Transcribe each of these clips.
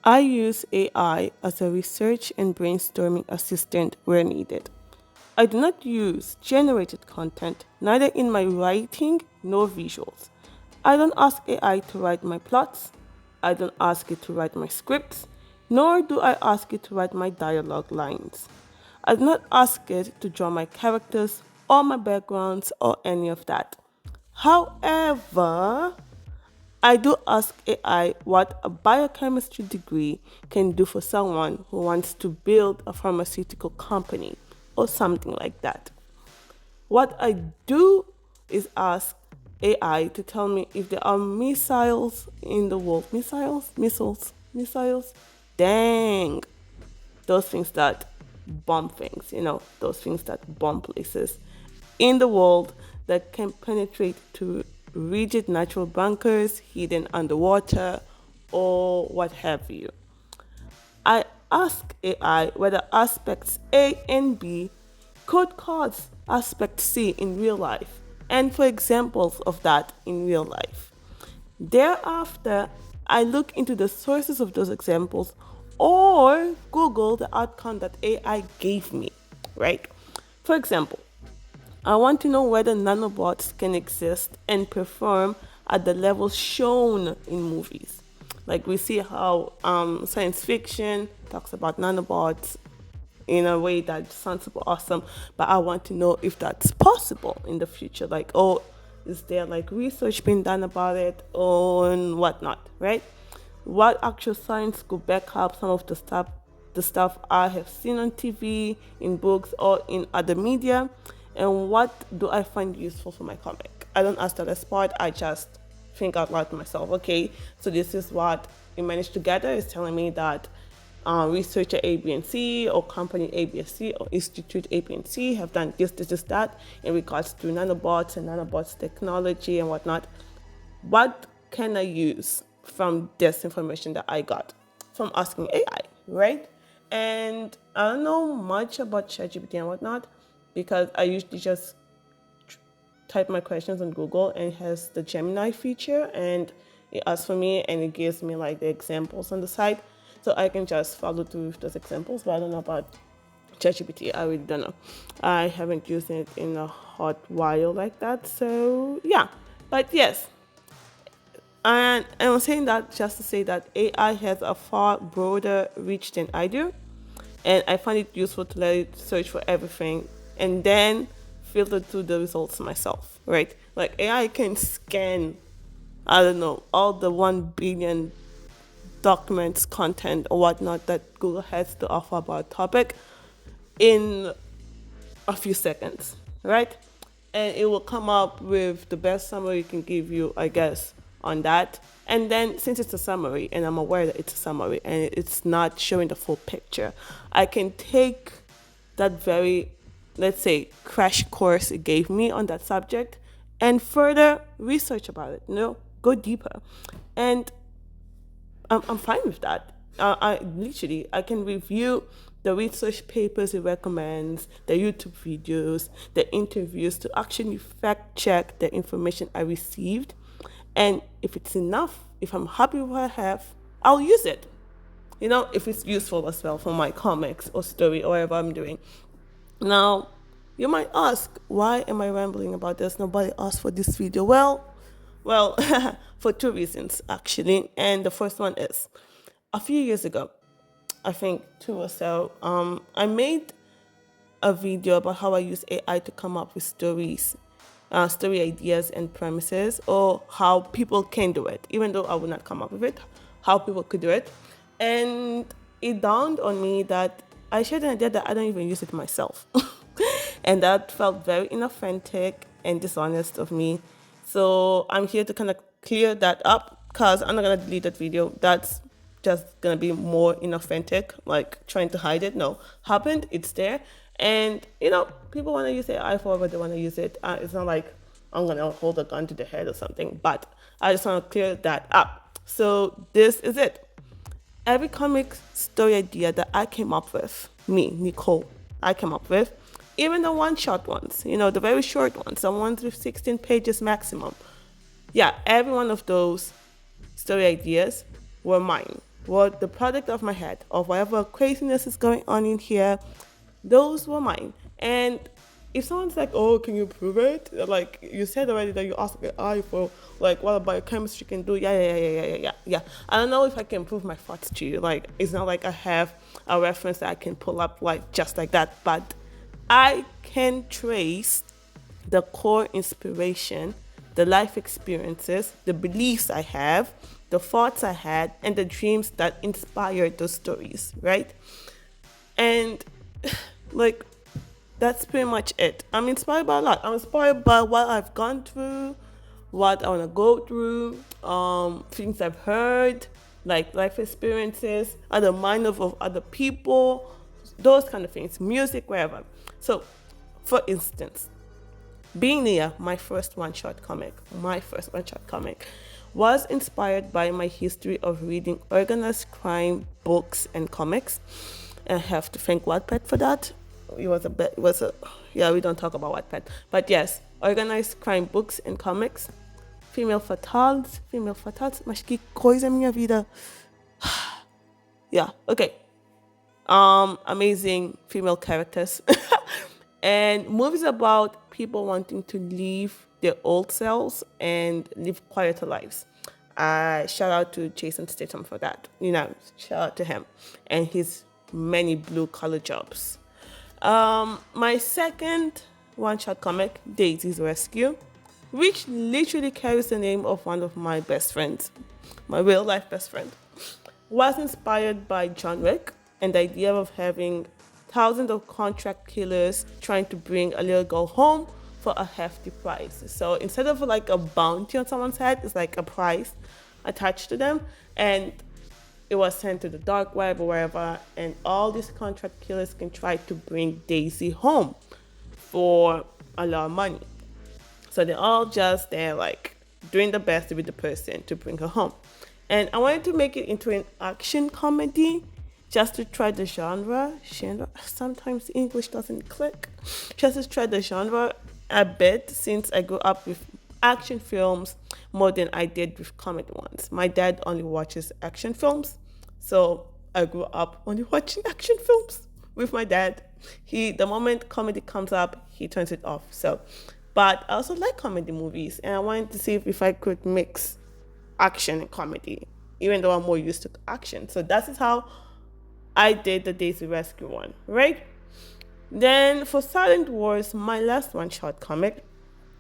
I use AI as a research and brainstorming assistant where needed. I do not use generated content, neither in my writing nor visuals. I don't ask AI to write my plots. I don't ask it to write my scripts, nor do I ask it to write my dialogue lines. I do not ask it to draw my characters or my backgrounds or any of that. However, I do ask AI what a biochemistry degree can do for someone who wants to build a pharmaceutical company or something like that. What I do is ask AI to tell me if there are missiles in the world. Missiles. Dang. Those things that bomb things, those things that bomb places in the world that can penetrate to rigid natural bunkers hidden underwater or what have you. I ask AI whether aspects A and B could cause aspect C in real life and for examples of that in real life. Thereafter, I look into the sources of those examples or Google the outcome that AI gave me, right? For example, I want to know whether nanobots can exist and perform at the levels shown in movies. Like we see how science fiction talks about nanobots in a way that sounds super awesome, but I want to know if that's possible in the future. Like, oh, is there like research being done about it or and whatnot, right? What actual science could back up some of the stuff I have seen on TV, in books, or in other media, and what do I find useful for my comic? I don't ask that as part. I just think out loud to myself. Okay, so this is what we managed to gather. Is telling me that researcher A, B, and C, or company A, B, and C, or institute A, B, and C have done this, that in regards to nanobots and nanobots technology and whatnot. What can I use from this information that I got from asking AI, right? And I don't know much about ChatGPT and whatnot because I usually just type my questions on Google and it has the Gemini feature and it asks for me and it gives me like the examples on the side. So I can just follow through with those examples, but I don't know about ChatGPT. I really don't know. I haven't used it in a hot while like that. So yeah, but yes. And I'm saying that just to say that AI has a far broader reach than I do. And I find it useful to let it search for everything and then filter through the results myself, right? Like AI can scan, I don't know, all the 1 billion documents, content, or whatnot that Google has to offer about a topic in a few seconds, right? And it will come up with the best summary it can give you, I guess, on that. And then since it's a summary, and I'm aware that it's a summary and it's not showing the full picture, I can take that very, let's say, crash course it gave me on that subject and further research about it, go deeper. And I'm fine with that. I can review the research papers it recommends, the YouTube videos, the interviews to actually fact check the information I received. And if it's enough, if I'm happy with what I have, I'll use it. If it's useful as well for my comics or story or whatever I'm doing. Now, you might ask, why am I rambling about this? Nobody asked for this video. Well, for two reasons actually. And the first one is a few years ago, I think 2 or so, I made a video about how I use AI to come up with story ideas and premises, or how people can do it, even though I would not come up with it, how people could do it. And it dawned on me that I shared an idea that I don't even use it myself. And that felt very inauthentic and dishonest of me. So I'm here to kind of clear that up because I'm not going to delete that video. That's just going to be more inauthentic, like trying to hide it. No, happened, it's there. And, people want to use AI for whatever they want to use it. It's not like I'm going to hold a gun to the head or something, but I just want to clear that up. So this is it. Every comic story idea that I came up with, me, Nicole, I came up with, even the one-shot ones, the very short ones, the ones with 16 pages maximum. Yeah, every one of those story ideas were mine. what the product of my head, of whatever craziness is going on in here, those were mine. And if someone's like, "Oh, can you prove it?" Like you said already that you asked the eye for, like, what biochemistry can do? Yeah. I don't know if I can prove my thoughts to you. Like, it's not like I have a reference that I can pull up like just like that, but I can trace the core inspiration, the life experiences, the beliefs I have, the thoughts I had, and the dreams that inspired those stories, right? And like, that's pretty much it. I'm inspired by a lot. I'm inspired by what I've gone through, what I want to go through, things I've heard, like life experiences, other mind of other people, those kind of things, music, wherever. So, for instance, Being Near, my first one shot comic, was inspired by my history of reading organized crime books and comics. I have to thank Wattpad for that. Yeah, we don't talk about Wattpad. But yes, organized crime books and comics. Female fatales, mas que coisa minha vida. Yeah, okay. Amazing female characters. And movies about people wanting to leave their old selves and live quieter lives. Shout out to Jason Statham for that. Shout out to him and his many blue collar jobs. My second one shot comic, Daisy's Rescue, which literally carries the name of one of my best friends, my real life best friend, was inspired by John Wick and the idea of having thousands of contract killers trying to bring a little girl home for a hefty price. So instead of like a bounty on someone's head, it's like a price attached to them, and it was sent to the dark web or wherever, and all these contract killers can try to bring Daisy home for a lot of money. So they're all just there, like, doing the best with the person to bring her home. And I wanted to make it into an action comedy just to try the genre. Sometimes English doesn't click. Just to try the genre a bit, since I grew up with action films more than I did with comedy ones. My dad only watches action films, so I grew up only watching action films with my dad. The moment comedy comes up, he turns it off. But I also like comedy movies, and I wanted to see if I could mix action and comedy, even though I'm more used to action. So that is how I did the Daisy Rescue one, right? Then for Silent Wars, my last one shot comic,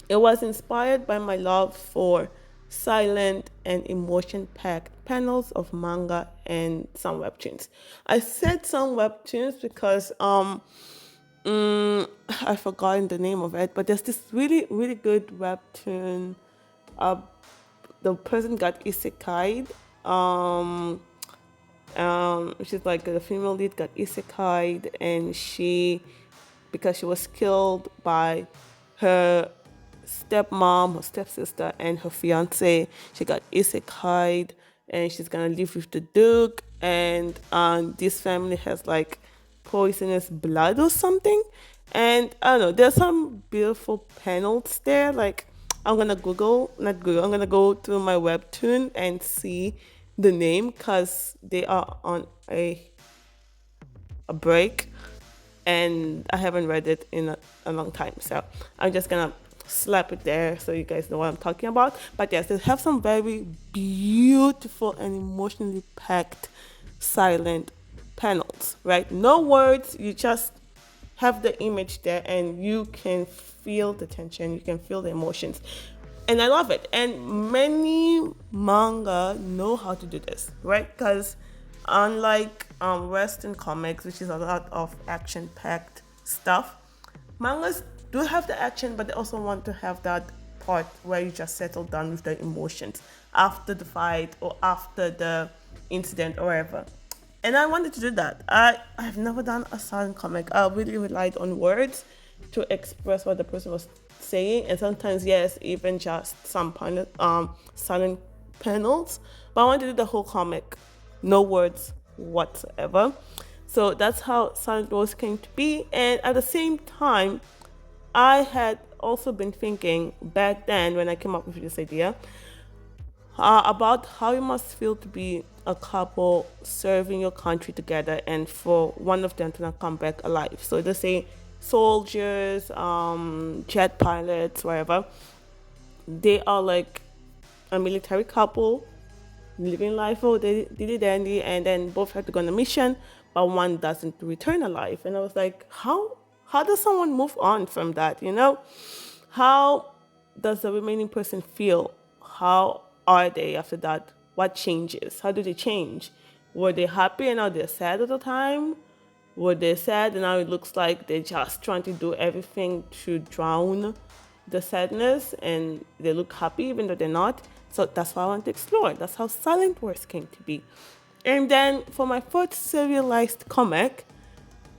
it was inspired by my love for silent and emotion-packed panels of manga and some webtoons. I said some webtoons because I've forgotten the name of it, but there's this really, really good webtoon. The person got isekai'd. She's like the female lead got isekai'd, and because she was killed by her stepmom, her stepsister, and her fiance, she got isekai'd, and she's gonna live with the Duke. And this family has like poisonous blood or something. And I don't know, there's some beautiful panels there. Like, I'm gonna I'm gonna go to my webtoon and see the name, because they are on a break and I haven't read it in a long time. So I'm just gonna slap it there so you guys know what I'm talking about. But yes, they have some very beautiful and emotionally packed silent panels, right? No words, you just have the image there and you can feel the tension, you can feel the emotions. And I love it. And many manga know how to do this, right? Because unlike Western comics, which is a lot of action-packed stuff, mangas do have the action, but they also want to have that part where you just settle down with the emotions after the fight or after the incident or whatever. And I wanted to do that. I've never done a silent comic. I really relied on words to express what the person was saying, and sometimes, yes, even just some silent panels. But I wanted to do the whole comic, no words whatsoever. So that's how Silent Wars came to be. And at the same time, I had also been thinking back then when I came up with this idea, about how it must feel to be a couple serving your country together and for one of them to not come back alive. So they say soldiers, jet pilots, whatever, they are like a military couple living life oh they did it dandy, and then both have to go on a mission, but one doesn't return alive. And I was like, how does someone move on from that, how does the remaining person feel? How are they after that? What changes? How do they change? Were they happy and now they're sad all the time? Were they sad and now it looks like they're just trying to do everything to drown the sadness and they look happy even though they're not? So that's what I want to explore. That's how Silent Wars came to be. And then for my first serialized comic,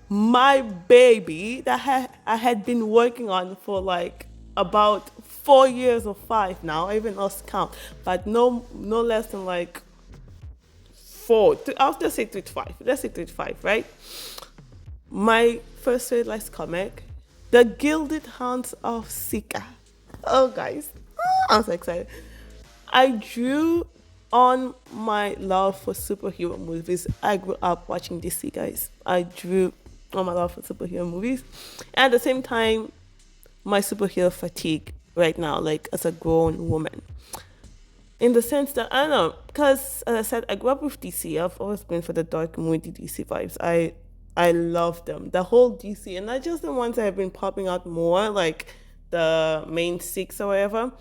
my baby that I had been working on for like about 4 years or five now. I even lost count, but no less than like four. I'll just say 3 to 5. Let's say 3 to 5, right? My first serialized comic, The Gilded Hounds of Sika. Oh, guys, I'm so excited. I drew on my love for superhero movies. I grew up watching DC, guys. I drew on my love for superhero movies. And at the same time, my superhero fatigue right now, like as a grown woman. In the sense that, I don't know, because as I said, I grew up with DC. I've always been for the dark, moody DC vibes. I love them. The whole DC, and not just the ones that have been popping out more, like the main six or whatever,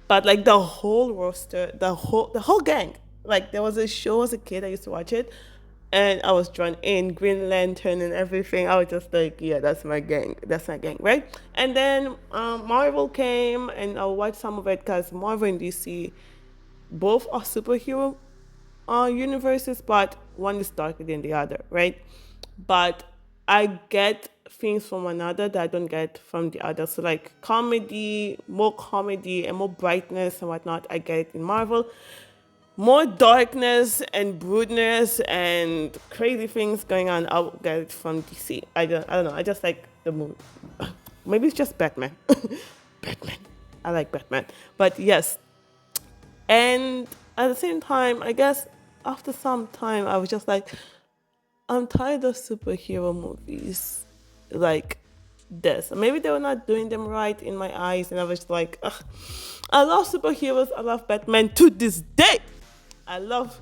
but like the whole roster, the whole gang. Like there was a show as a kid, I used to watch it, and I was drawn in Green Lantern and everything. I was just like, yeah, that's my gang. That's my gang, right? And then Marvel came, and I watched some of it because Marvel and DC both are superhero universes, but one is darker than the other, right? But I get things from another that I don't get from the other. So like more comedy and more brightness and whatnot, I get it in Marvel. More darkness and broodness and crazy things going on, I'll get it from DC. I don't know. I just like the movie. Maybe it's just Batman. Batman. I like Batman. But yes, and at the same time, I guess after some time, I was just like, I'm tired of superhero movies like this. Maybe they were not doing them right in my eyes, and I was like, ugh. I love superheroes. I love Batman to this day. I love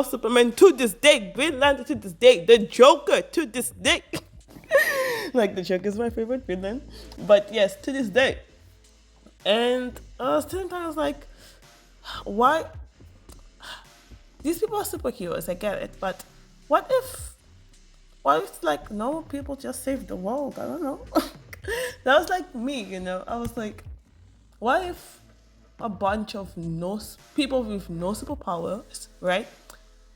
Superman to this day. Green Lantern to this day. The Joker to this day. Like the Joker is my favorite villain, but yes, to this day. And same time, I was like, why? These people are superheroes. I get it, but what if? What if like normal people just save the world? I don't know. That was like me. I was like, what if a bunch of people with no superpowers, right,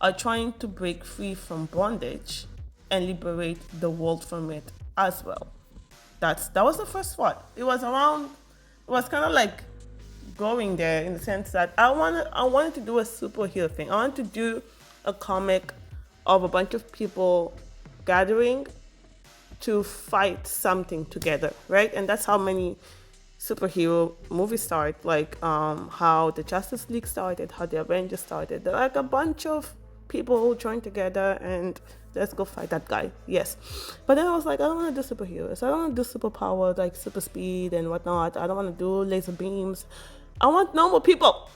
are trying to break free from bondage and liberate the world from it as well? That was the first thought. It was kind of like going there in the sense that I wanted to do a superhero thing. I wanted to do a comic of a bunch of people gathering to fight something together, right? And that's how many superhero movies start, like how the Justice League started, how the Avengers started. They're like a bunch of people who joined together and let's go fight that guy. Yes. But then I was like, I don't want to do superheroes. I don't want to do superpowers like super speed and whatnot. I don't want to do laser beams. I want normal people.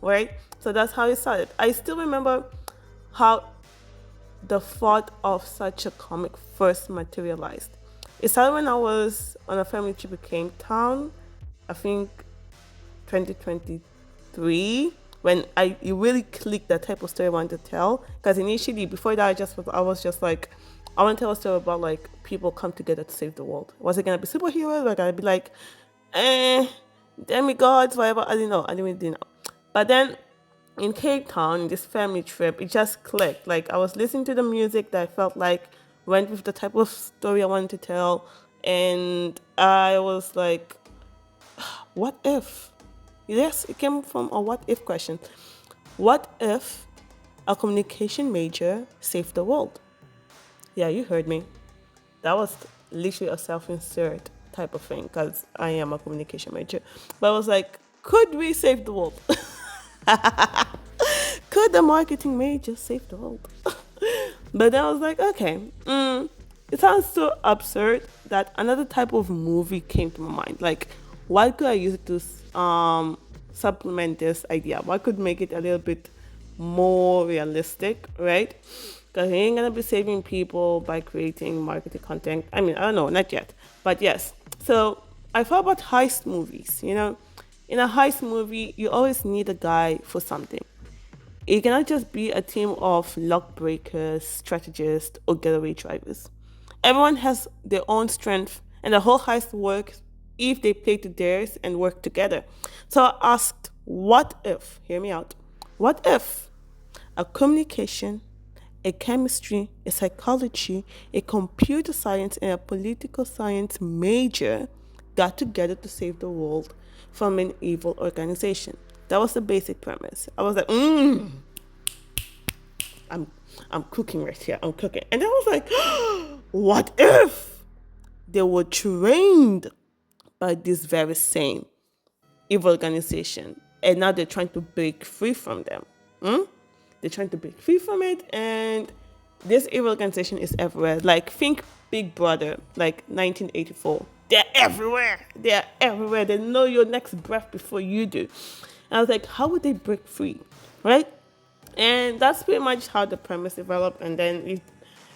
Right? So that's how it started. I still remember how the thought of such a comic first materialized. It started when I was on a family trip to Cape Town, I think 2023, when it really clicked the type of story I wanted to tell. Because initially, before that, I was just like, I want to tell a story about like people come together to save the world. Was it gonna be superheroes? Or gonna be like, demigods, whatever? I didn't know. I didn't know. But then in Cape Town, this family trip, it just clicked. Like I was listening to the music that I felt like went with the type of story I wanted to tell, and I was like, what if? Yes, it came from a what if question. What if a communication major saved the world? Yeah, you heard me. That was literally a self-insert type of thing because I am a communication major. But I was like, could we save the world? Could the marketing major save the world? But then I was like, okay, it sounds so absurd that another type of movie came to my mind. Like, what could I use it to supplement this idea? What could make it a little bit more realistic, right? Because he ain't gonna be saving people by creating marketing content. I mean, I don't know, not yet, but yes. So I thought about heist movies. In a heist movie, you always need a guy for something. It cannot just be a team of lock breakers, strategists, or getaway drivers. Everyone has their own strength, and the whole heist works if they play to theirs and work together. So I asked, what if, hear me out, what if a communication, a chemistry, a psychology, a computer science, and a political science major got together to save the world from an evil organization? That was the basic premise. I was like, I'm I'm cooking right here. I'm cooking. And I was like, what if they were trained by this very same evil organization and now they're trying to break free from them? They're trying to break free from it, and this evil organization is everywhere. Like, think Big Brother, like 1984. They're everywhere. They're everywhere. They know your next breath before you do. And I was like, how would they break free, right? And that's pretty much how the premise developed. And then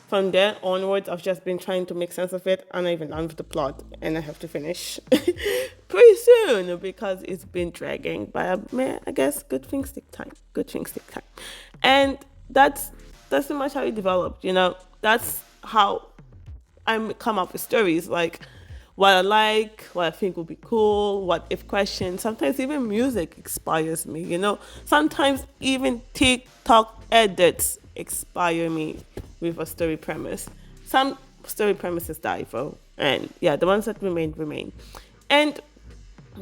from there onwards, I've just been trying to make sense of it. And I even done with the plot, and I have to finish pretty soon because it's been dragging. But man, I guess good things take time. Good things take time. And that's pretty much how it developed. That's how I come up with stories, like what I like, what I think would be cool, what if questions. Sometimes even music inspires me, Sometimes even TikTok edits inspire me with a story premise. Some story premises die though, and yeah, the ones that remain. And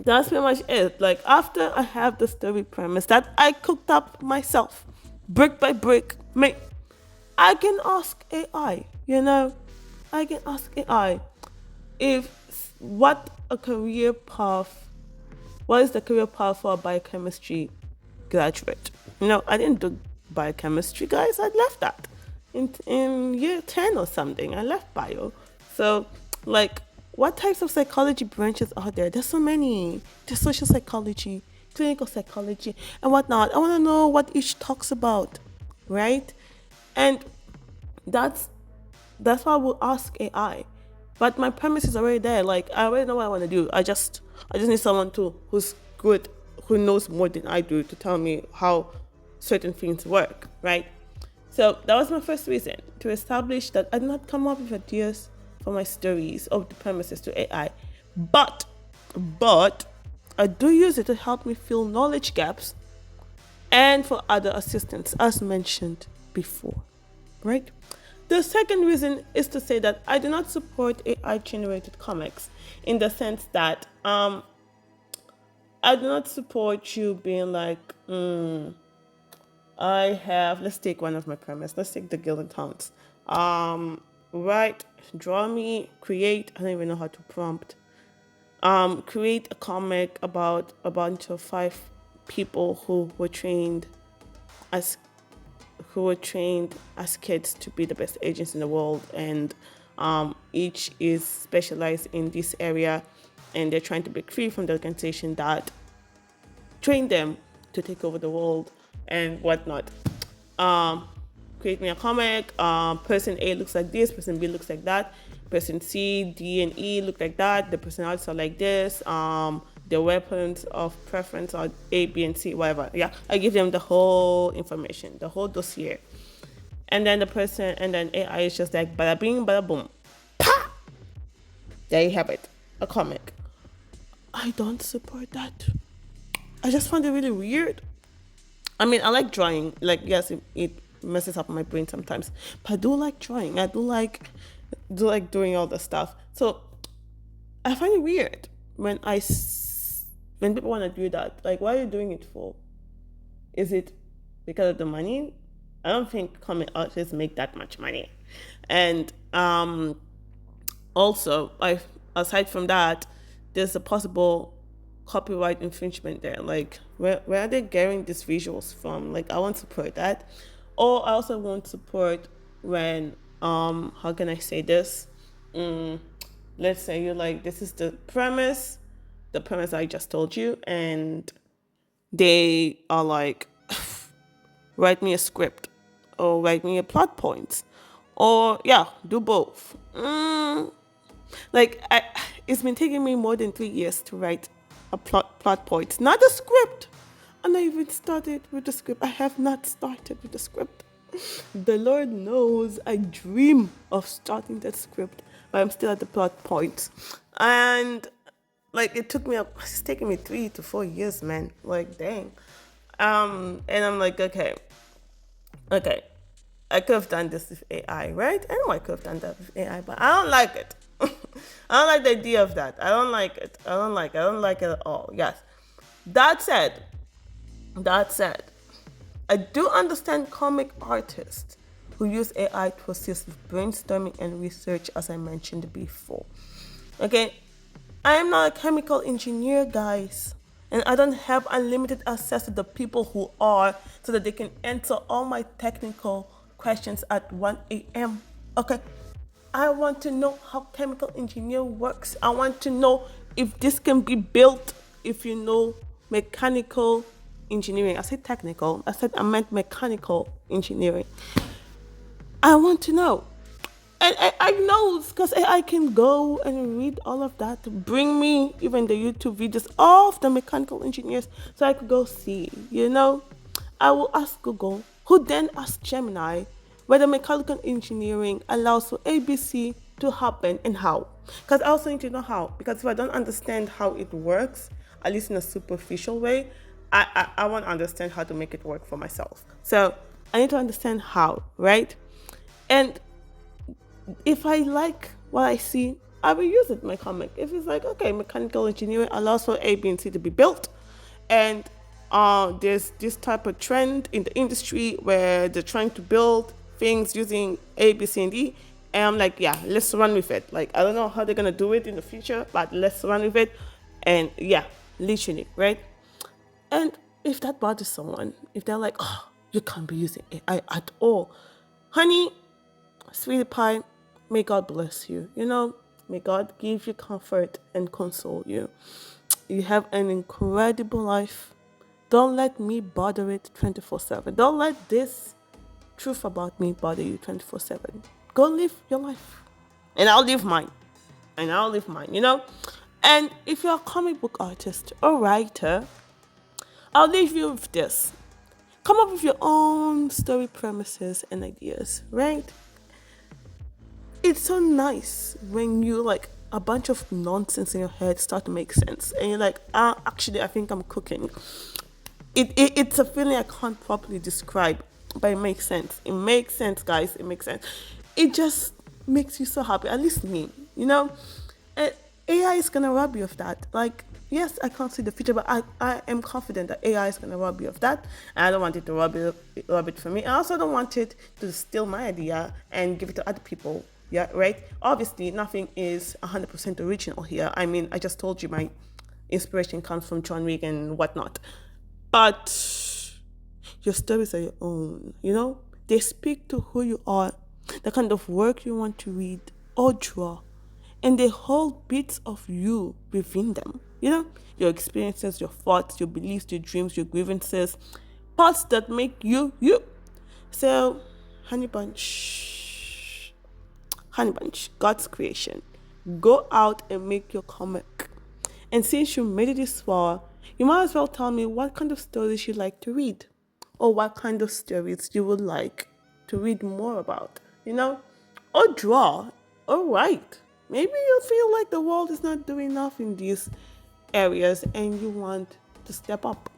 that's pretty much it. Like, after I have the story premise that I cooked up myself, brick by brick, I can ask AI, I can ask AI what is the career path for a biochemistry graduate? I didn't do biochemistry, guys. I left that in year 10 or something. I left bio. So, like, what types of psychology branches are there? There's so many. There's social psychology, clinical psychology, and whatnot. I want to know what each talks about, right? And that's why I will ask AI. But my premise is already there. Like, I already know what I want to do. I just need someone who's good, who knows more than I do, to tell me how certain things work, right? So that was my first reason, to establish that I did not come up with ideas for my stories of the premises to AI. But I do use it to help me fill knowledge gaps and for other assistance, as mentioned before, right? The second reason is to say that I do not support AI-generated comics, in the sense that I do not support you being like, let's take one of my premise. Let's take the Gilded Hounds. Write, draw me, create, I don't even know how to prompt. Create a comic about a bunch of 5 people who were trained as kids to be the best agents in the world, and each is specialized in this area, and they're trying to break free from the organization that trained them to take over the world and whatnot. Create me a comic. Person A looks like this, person B looks like that, person C, D, and E look like that, the personalities are like this, their weapons of preference are A, B, and C, whatever. Yeah, I give them the whole information, the whole dossier. And then AI is just like, bada bing, bada boom. Pa! There you have it, a comic. I don't support that. I just find it really weird. I mean, I like drawing. Like, yes, it messes up my brain sometimes, but I do like drawing. I do like doing all the stuff. So I find it weird when people want to do that. Like, why are you doing it for? Is it because of the money? I don't think comic artists make that much money. And also, aside from that, there's a possible copyright infringement there. Like, where are they getting these visuals from? Like, I want to support that. Or I also want support when, how can I say this? Let's say you're like, this is the premise I just told you, and they are like, write me a script or write me a plot points, or yeah, do both. Like, it's been taking me more than 3 years to write a plot point, not a script. And I even started with the script. I have not started with the script. The Lord knows I dream of starting that script, but I'm still at the plot point. And like, it's taking me 3 to 4 years, man. Like, dang. And I'm like, okay, I could have done this with AI, right? I know I could have done that with AI, but I don't like it. I don't like the idea of that. I don't like it. I don't like it at all. Yes. That said, I do understand comic artists who use AI to assist with brainstorming and research, as I mentioned before. Okay, I am not a chemical engineer, guys, and I don't have unlimited access to the people who are, so that they can answer all my technical questions at 1 a.m. Okay, I want to know how chemical engineering works. I want to know if this can be built, if you know mechanical engineering. I said technical. I meant mechanical engineering. I want to know. And I know, because I can go and read all of that. Bring me even the YouTube videos of the mechanical engineers so I could go see, I will ask Google, who then asked Gemini whether mechanical engineering allows for ABC to happen and how. Because I also need to know how. Because if I don't understand how it works, at least in a superficial way, I want to understand how to make it work for myself. So I need to understand how, right? And if I like what I see, I will use it in my comic. If it's like, okay, mechanical engineering allows for A, B, and C to be built, and there's this type of trend in the industry where they're trying to build things using A, B, C, and D, and I'm like, yeah, let's run with it. Like, I don't know how they're gonna do it in the future, but let's run with it. And yeah, literally, right? And if that bothers someone, if they're like, oh, you can't be using AI at all, honey, sweetie pie, may God bless you. May God give you comfort and console you. You have an incredible life. Don't let me bother it 24/7. Don't let this truth about me bother you 24/7. Go live your life. And I'll live mine. And if you're a comic book artist or writer, I'll leave you with this. Come up with your own story premises and ideas, right? It's so nice when you like a bunch of nonsense in your head start to make sense, and you're like, actually, I think I'm cooking. It's a feeling I can't properly describe, but it makes sense. It makes sense, guys. It makes sense. It just makes you so happy. At least me, And AI is gonna rob you of that. Like, yes, I can't see the future, but I am confident that AI is gonna rob you of that. And I don't want it to rob it from me. I also don't want it to steal my idea and give it to other people. Yeah, right? Obviously, nothing is 100% original here. I mean, I just told you my inspiration comes from John Wick and whatnot. But your stories are your own, They speak to who you are, the kind of work you want to read or draw. And they hold bits of you within them, Your experiences, your thoughts, your beliefs, your dreams, your grievances, parts that make you, you. So, Honey Bunch, God's creation. Go out and make your comic. And since you made it this far, you might as well tell me what kind of stories you like to read, or what kind of stories you would like to read more about, or draw, or write. Maybe you feel like the world is not doing enough in these areas and you want to step up.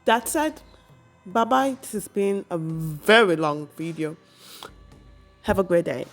That said, bye-bye. This has been a very long video. Have a great day.